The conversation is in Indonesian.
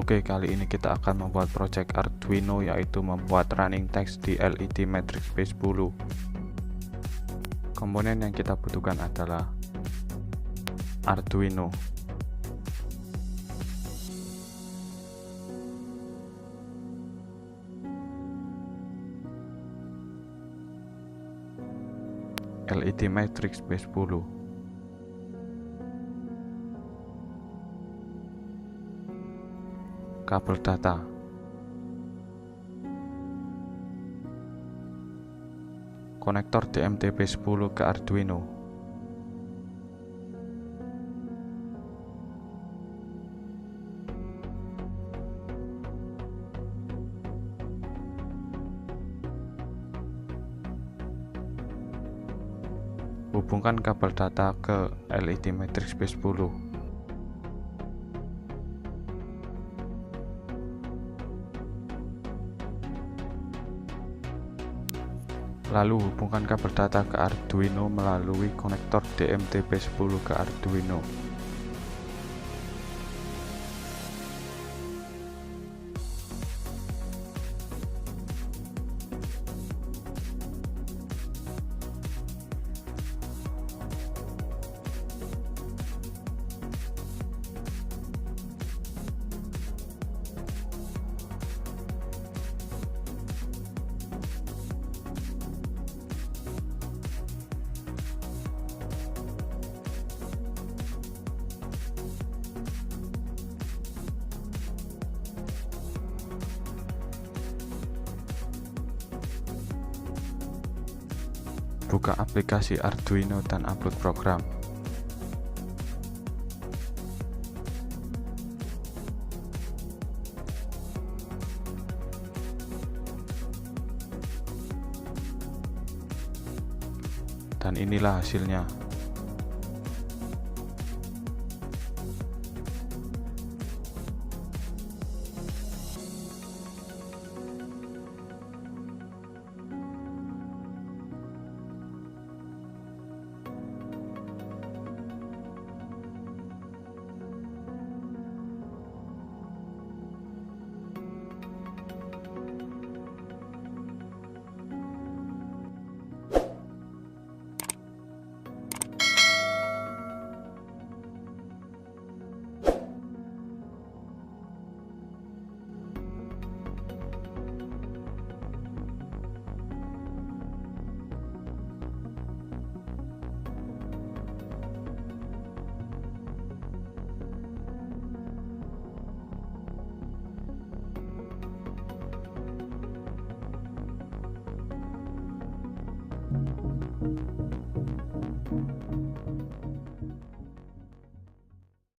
Oke, kali ini kita akan membuat project Arduino, yaitu membuat running text di LED matrix P10. Komponen yang kita butuhkan adalah Arduino, LED matrix P10, kabel data, konektor DMT P10 ke Arduino, hubungkan kabel data ke LED matrix P10. Lalu hubungkan kabel data ke Arduino melalui konektor DMT P10 ke Arduino. Buka aplikasi Arduino dan upload program. Dan inilah hasilnya.